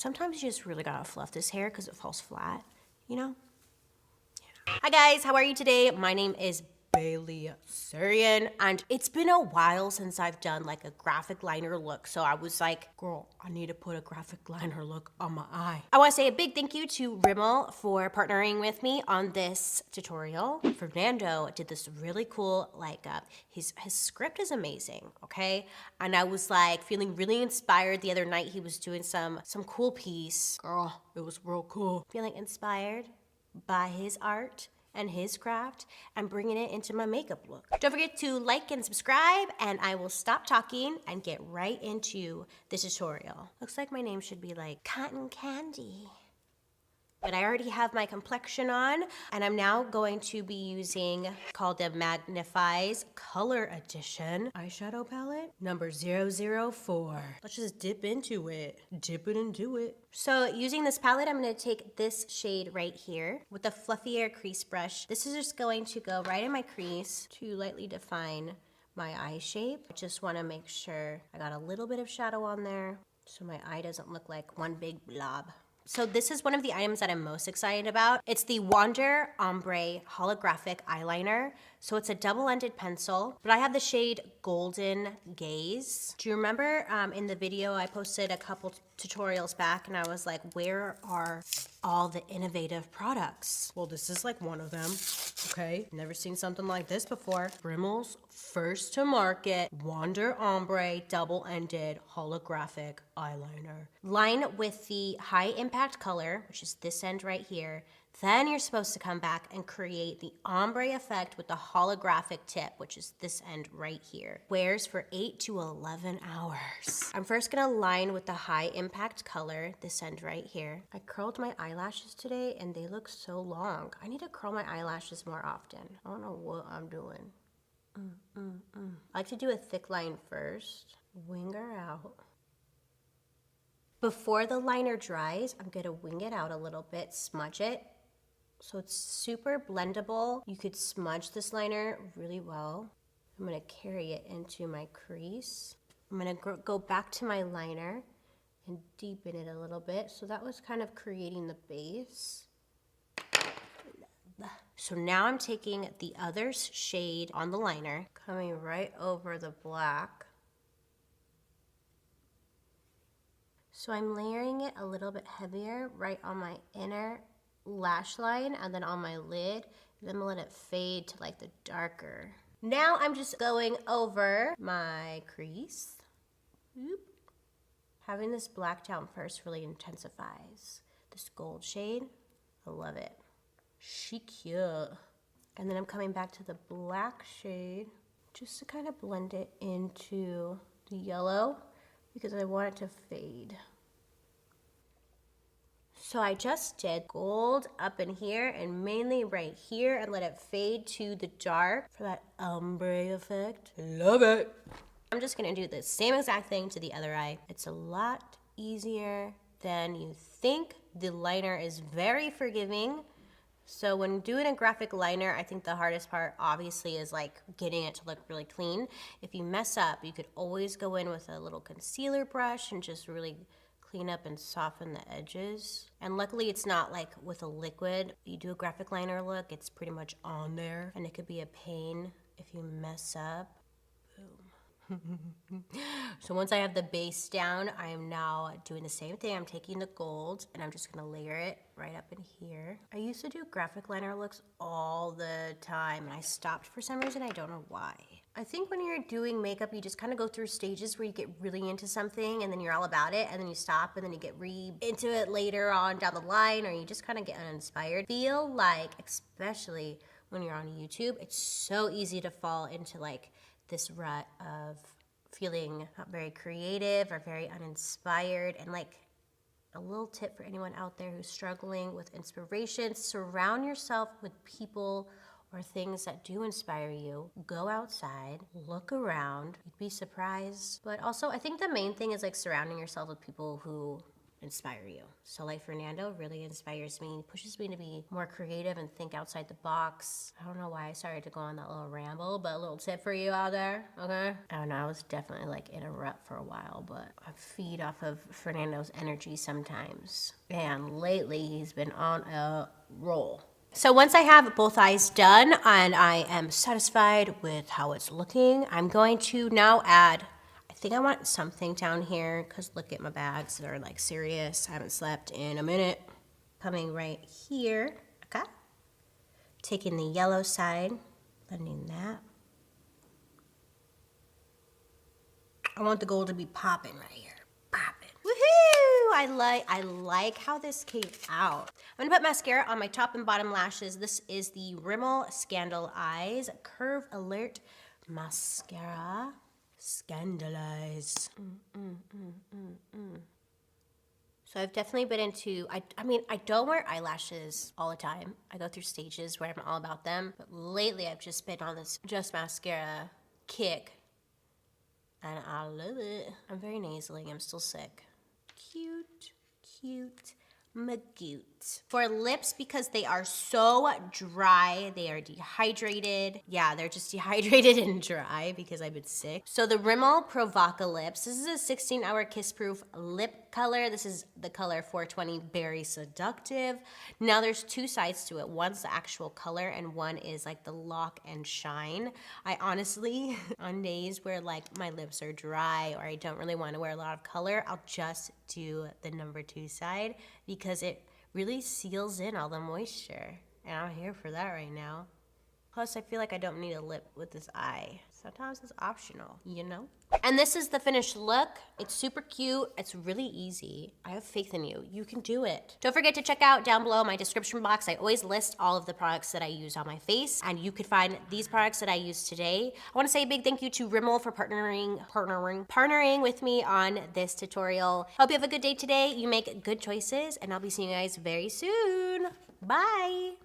Sometimes you just really gotta fluff this hair because it falls flat, you know? Yeah. Hi guys, how are you today? My name is Bailey Sarian, and it's been a while since I've done like a graphic liner look, so I was like, girl, I need to put a graphic liner look on my eye. I want to say a big thank you to Rimmel for partnering with me on this tutorial. Fernando did this really cool, like his script is amazing, okay? And I was like feeling really inspired the other night. He was doing some cool piece. Girl, it was real cool. Feeling inspired by his art and his craft and bringing it into my makeup look. Don't forget to like and subscribe, and I will stop talking and get right into the tutorial. Looks like my name should be like Cotton Candy. But I already have my complexion on, and I'm now going to be using, called the Magnifies Color Edition eyeshadow palette, number 004. Let's just dip into it. Dip it and do it. So using this palette, I'm gonna take this shade right here with a fluffier crease brush. This is just going to go right in my crease to lightly define my eye shape. I just wanna make sure I got a little bit of shadow on there so my eye doesn't look like one big blob. So this is one of the items that I'm most excited about. It's the Wonder Ombre Holographic Eyeliner. So it's a double-ended pencil, but I have the shade Golden Gaze. Do you remember in the video I posted a couple tutorials back and I was like, where are all the innovative products? Well, this is like one of them, okay? Never seen something like this before. Rimmel's first to market Wonder Ombre double-ended holographic eyeliner. Line with the high impact color, which is this end right here. Then you're supposed to come back and create the ombre effect with the holographic tip, which is this end right here. Wears for 8 to 11 hours. I'm first gonna line with the high impact color, this end right here. I curled my eyelashes today and they look so long. I need to curl my eyelashes more often. I don't know what I'm doing. I like to do a thick line first. Wing her out. Before the liner dries, I'm gonna wing it out a little bit, smudge it. So it's super blendable. You could smudge this liner really well. I'm gonna carry it into my crease. I'm gonna go back to my liner and deepen it a little bit. So that was kind of creating the base. So now I'm taking the other shade on the liner, coming right over the black. So I'm layering it a little bit heavier right on my inner lash line and then on my lid, and then let it fade to like the darker. Now I'm just going over my crease. Oop. Having this black down first really intensifies this gold shade. I love it. Chic. And then I'm coming back to the black shade just to kind of blend it into the yellow because I want it to fade. So I just did gold up in here and mainly right here and let it fade to the dark for that ombre effect. Love it. I'm just gonna do the same exact thing to the other eye. It's a lot easier than you think. The liner is very forgiving. So when doing a graphic liner, I think the hardest part obviously is like getting it to look really clean. If you mess up, you could always go in with a little concealer brush and just really clean up and soften the edges. And luckily it's not like with a liquid. You do a graphic liner look, it's pretty much on there and it could be a pain if you mess up. Boom. So once I have the base down, I am now doing the same thing. I'm taking the gold and I'm just gonna layer it right up in here. I used to do graphic liner looks all the time and I stopped for some reason. I don't know why. I think when you're doing makeup, you just kind of go through stages where you get really into something and then you're all about it and then you stop and then you get into it later on down the line, or you just kind of get uninspired. Feel like, especially when you're on YouTube, it's so easy to fall into like this rut of feeling not very creative or very uninspired. And like a little tip for anyone out there who's struggling with inspiration, surround yourself with people or things that do inspire you. Go outside, look around, you'd be surprised. But also I think the main thing is like surrounding yourself with people who inspire you. So like Fernando really inspires me, pushes me to be more creative and think outside the box. I don't know why I started to go on that little ramble, but a little tip for you out there, okay? I don't know, I was definitely like in a rut for a while, but I feed off of Fernando's energy sometimes. And lately he's been on a roll. So once I have both eyes done and I am satisfied with how it's looking, I'm going to now add, I think I want something down here because look at my bags, they're like serious. I haven't slept in a minute. Coming right here, okay? Taking the yellow side, blending that. I want the gold to be popping right here, popping. Woohoo! I like how this came out. I'm gonna put mascara on my top and bottom lashes. This is the Rimmel Scandal Eyes Curve Alert Mascara. Scandalize. So I've definitely been into, I mean, I don't wear eyelashes all the time. I go through stages where I'm all about them. But lately I've just been on this just mascara kick. And I love it. I'm very nasally, I'm still sick. Cute, cute, maggoot. For lips, because they are so dry, they are dehydrated. Yeah, they're just dehydrated and dry because I've been sick. So the Rimmel Provoca Lips, this is a 16-hour kiss-proof lip color. This is the color 420 Berry Seductive. Now there's two sides to it. One's the actual color and one is like the lock and shine. I honestly, on days where like my lips are dry or I don't really want to wear a lot of color, I'll just do the number 2 side because it really seals in all the moisture. And I'm here for that right now. Plus, I feel like I don't need a lip with this eye. Sometimes it's optional, you know? And this is the finished look. It's super cute. It's really easy. I have faith in you. You can do it. Don't forget to check out down below my description box. I always list all of the products that I use on my face, and you could find these products that I use today. I want to say a big thank you to Rimmel for partnering with me on this tutorial. Hope you have a good day today. You make good choices, and I'll be seeing you guys very soon. Bye.